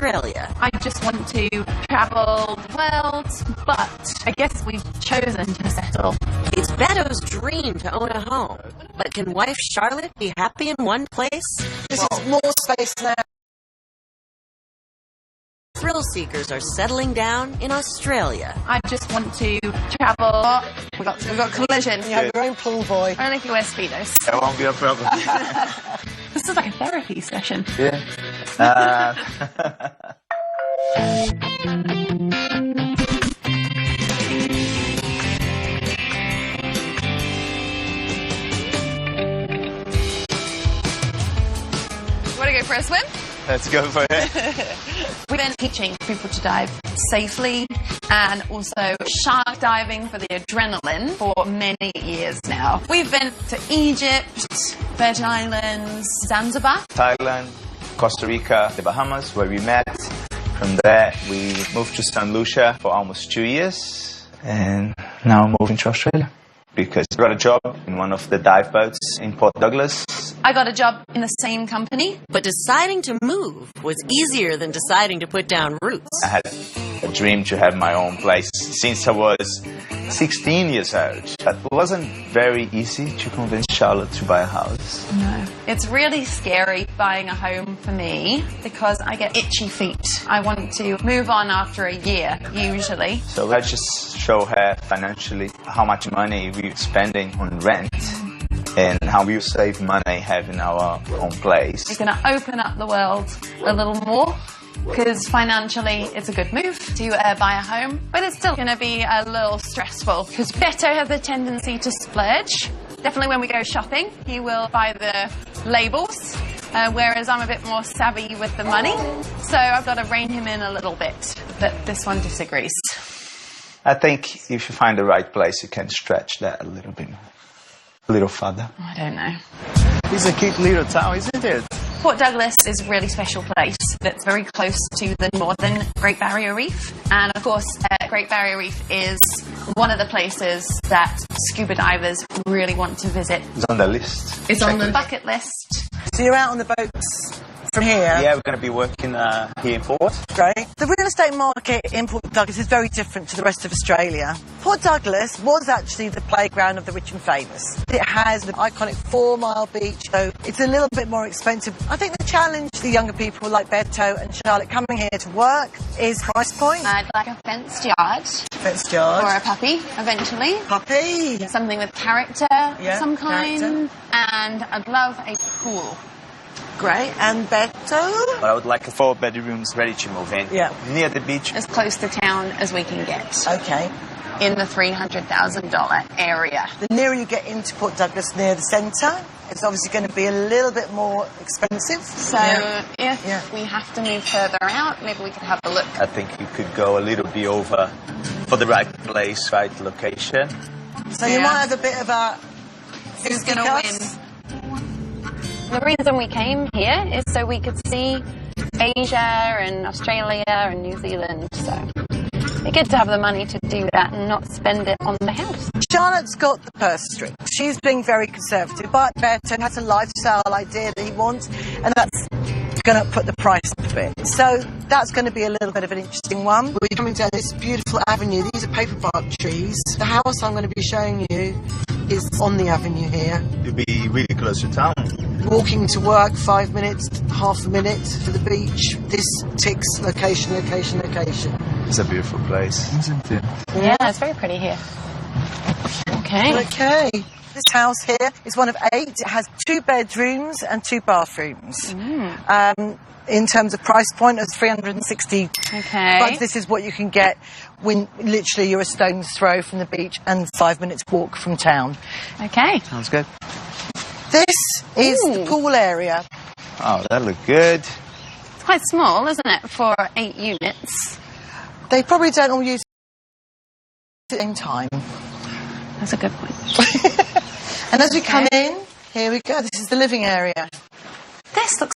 Australia. I just want to travel the world, but I guess we've chosen to settle. It's Beto's dream to own a home. But can wife Charlotte be happy in one place? This is more space now. Thrill seekers are settling down in Australia. I just want to travel. We've got collision. You have your own pool boy. Only if you wear Speedos. That won't be a problem. This is like a therapy session. Yeah. Want to go for a swim? Let's go for it. We've been teaching people to dive safely and also shark diving for the adrenaline for many years now. We've been to Egypt, Virgin Islands, Zanzibar. Thailand, Costa Rica, the Bahamas, where we met. From there, we moved to St. Lucia for almost 2 years. And now I'm moving to Australia because I got a job in one of the dive boats in Port Douglas. I got a job in the same company. But deciding to move was easier than deciding to put down roots. I had a dream to have my own place since I was 16 years old. But it wasn't very easy to convince Charlotte to buy a house. No. It's really scary buying a home for me because I get itchy feet. I want to move on after a year, usually. So I just show her financially how much money we're spending on rent and how we save money having our own place. It's going to open up the world a little more because financially it's a good move to buy a home, but it's still going to be a little stressful because Beto has a tendency to splurge. Definitely when we go shopping, he will buy the labels, whereas I'm a bit more savvy with the money. So I've got to rein him in a little bit, but this one disagrees. I think if you find the right place, you can stretch that a little bit, a little further. I don't know. It's a cute little town, isn't it? Port Douglas is a really special place that's very close to the northern Great Barrier Reef. And of course, Great Barrier Reef is one of the places that scuba divers really want to visit. It's on the list. It's on the bucket list. So you're out on the boats from here? Yeah, we're going to be working here in Port. Great. The real estate market in Port Douglas is very different to the rest of Australia. Port Douglas was actually the playground of the rich and famous. It has the iconic 4-mile beach, so it's a little bit more expensive. I think the challenge to the younger people like Beto and Charlotte coming here to work is price point. I'd like a fenced yard. Fenced yard. Or a puppy, eventually. Puppy. Something with character of some kind. Character. And I'd love a pool. Great. And Beto? But I would like 4 bedrooms ready to move in. Yeah. Near the beach. As close to town as we can get. Okay. In the $300,000 area. The nearer you get into Port Douglas, near the centre, it's obviously going to be a little bit more expensive. So if we have to move further out, maybe we could have a look. I think you could go a little bit over for the right place, right location. So you might have a bit of a... Who's going to win? The reason we came here is so we could see Asia and Australia and New Zealand. So it'd be good to have the money to do that and not spend it on the house. Charlotte's got the purse string. She's being very conservative, but Beto has a lifestyle idea that he wants, and that's going to put the price up a bit. So that's going to be a little bit of an interesting one. We're coming down this beautiful avenue. These are paperbark trees. The house I'm going to be showing you is on the avenue here. You'll be really close to town. Walking to work, 5 minutes, half a minute to the beach. This ticks location, location, location. It's a beautiful place, isn't it? Yeah, it's very pretty here. Okay. Okay. This house here is one of 8. It has 2 bedrooms and 2 bathrooms. In terms of price point, it's $360. Okay. But this is what you can get when literally you're a stone's throw from the beach and 5 minutes walk from town. Okay. Sounds good. This is the pool area. Oh, that looked good. It's quite small, isn't it, for 8 units? They probably don't all use it at the same time. That's a good point. And as we come in, here we go. This is the living area. This looks...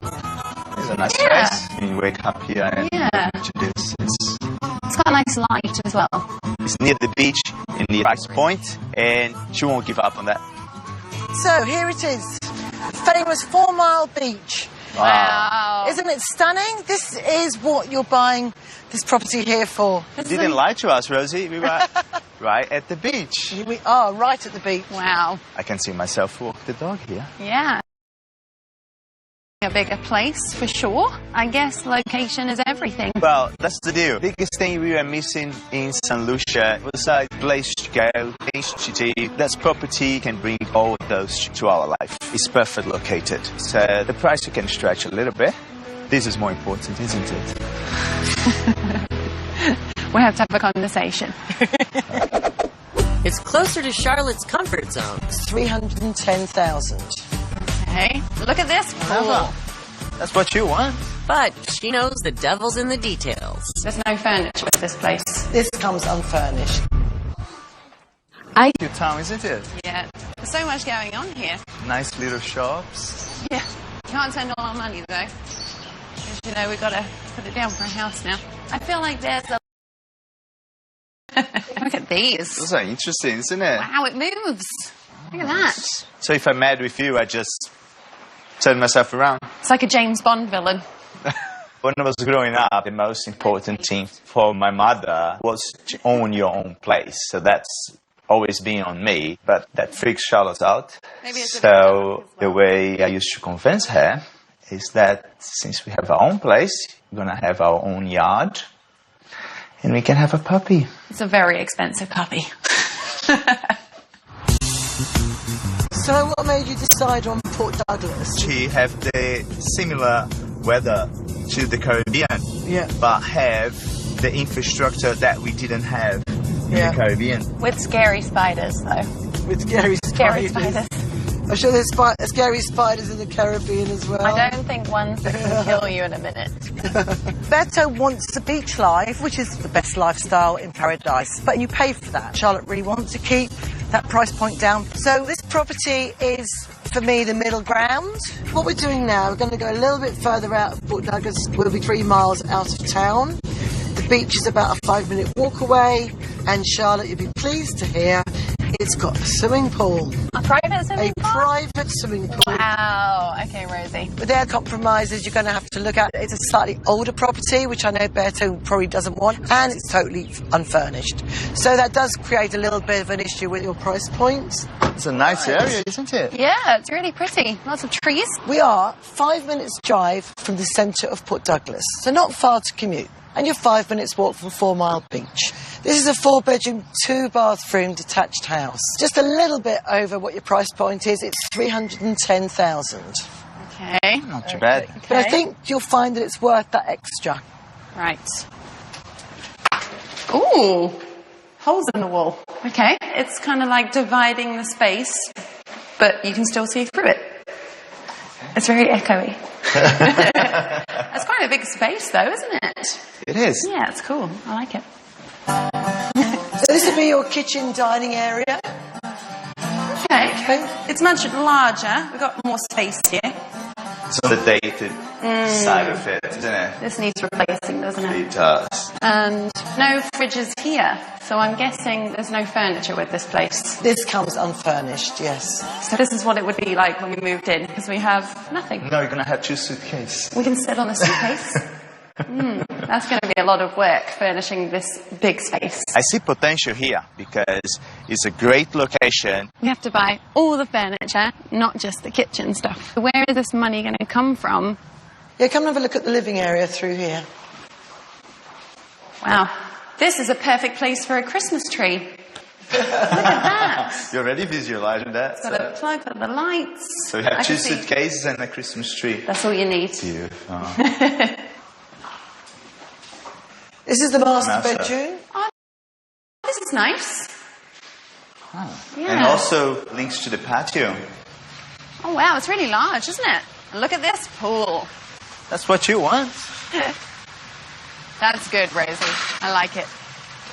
It's a nice place. You wake up here and to this. It's got a nice light as well. It's near the beach and near the price point, and she won't give up on that. So here it is, famous 4 Mile Beach. Wow. Isn't it stunning? This is what you're buying this property here for. You didn't lie to us, Rosie. We were right at the beach. We are right at the beach. Wow. I can see myself walk the dog here. Yeah. A bigger place for sure. I guess location is everything. Well, that's the deal. Biggest thing we were missing in St. Lucia was a place to go, things to do. That property can bring all those to our life. It's perfect located. So the price you can stretch a little bit. This is more important, isn't it? We have to have a conversation. It's closer to Charlotte's comfort zone. It's 310,000. Okay. Look at this pool. That's what you want. But she knows the devil's in the details. There's no furniture with this place. This comes unfurnished. Your town, isn't it? Yeah. There's so much going on here. Nice little shops. Yeah. Can't spend all our money though. Because, you know, we've got to put it down for a house now. I feel like there's a... Look at these. Those are interesting, isn't it? Wow, it moves. Look at that. So if I'm mad with you, I just turn myself around. It's like a James Bond villain. When I was growing up, the most important thing for my mother was to own your own place. So that's always been on me, but that freaks Charlotte out. Maybe it's so the way I used to convince her is that since we have our own place, we're going to have our own yard, and we can have a puppy. It's a very expensive puppy. So what made you decide on Port Douglas? She have the similar weather to the Caribbean, Yeah. but have the infrastructure that we didn't have in Yeah. the Caribbean. With scary spiders, though. With scary Scary spiders. spiders. I'm sure there's scary spiders in the Caribbean as well. I don't think one's that can kill you in a minute. Beto wants the beach life, which is the best lifestyle in paradise, but you pay for that. Charlotte really wants to keep that price point down. So this property is, for me, the middle ground. What we're doing now, we're going to go a little bit further out of Port Douglas. We'll be 3 miles out of town. The beach is about a 5-minute walk away, and Charlotte, you'll be pleased to hear, it's got a swimming pool. A private swimming A pool? private swimming pool. Wow. Okay, Rosie. But there are compromises you're going to have to look at. It's a slightly older property, which I know Beto probably doesn't want, and it's totally unfurnished. So that does create a little bit of an issue with your price points. It's a nice area, isn't it? Yeah, it's really pretty. Lots of trees. We are 5 minutes drive from the centre of Port Douglas, so not far to commute. And you're 5 minutes walk from 4 Mile Beach. This is a 4-bedroom, 2-bathroom detached house. Just a little bit over what your price point is. It's 310,000. Okay. Not too bad. But I think you'll find that it's worth that extra. Right. Ooh. Holes in the wall. Okay. It's kind of like dividing the space, but you can still see through it. It's very echoey. That's quite a big space, though, isn't it? It is. Yeah, it's cool. I like it. So this would be your kitchen dining area. Okay. It's much larger. We've got more space here. It's on the dated side of it, isn't it? This needs replacing, doesn't it? It does. And no fridges here. So I'm guessing there's no furniture with this place. This comes unfurnished, yes. So this is what it would be like when we moved in, because we have nothing. No, you're going to have 2 suitcases. We can sit on a suitcase. That's going to be a lot of work, furnishing this big space. I see potential here because it's a great location. We have to buy all the furniture, not just the kitchen stuff. Where is this money going to come from? Yeah, come and have a look at the living area through here. Wow. This is a perfect place for a Christmas tree. Look at that. You already visualizing that? Got a plug for the lights. So you have I 2 can see. suitcases and a Christmas tree. That's all you need. Beautiful. This is the master Master. bedroom. Oh, this is nice. Yeah. And also links to the patio. Oh, wow, it's really large, isn't it? And look at this pool. That's what you want. That's good, Rosie. I like it.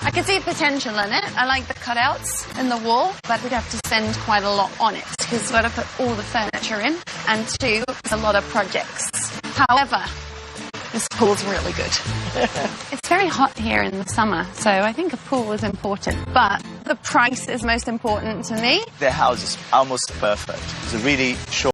I can see potential in it. I like the cutouts in the wall, but we'd have to spend quite a lot on it because we've got to put all the furniture in, and 2, it's a lot of projects. However, this pool's really good. It's very hot here in the summer, so I think a pool is important, but The price is most important to me. Their house is almost perfect. It's a really short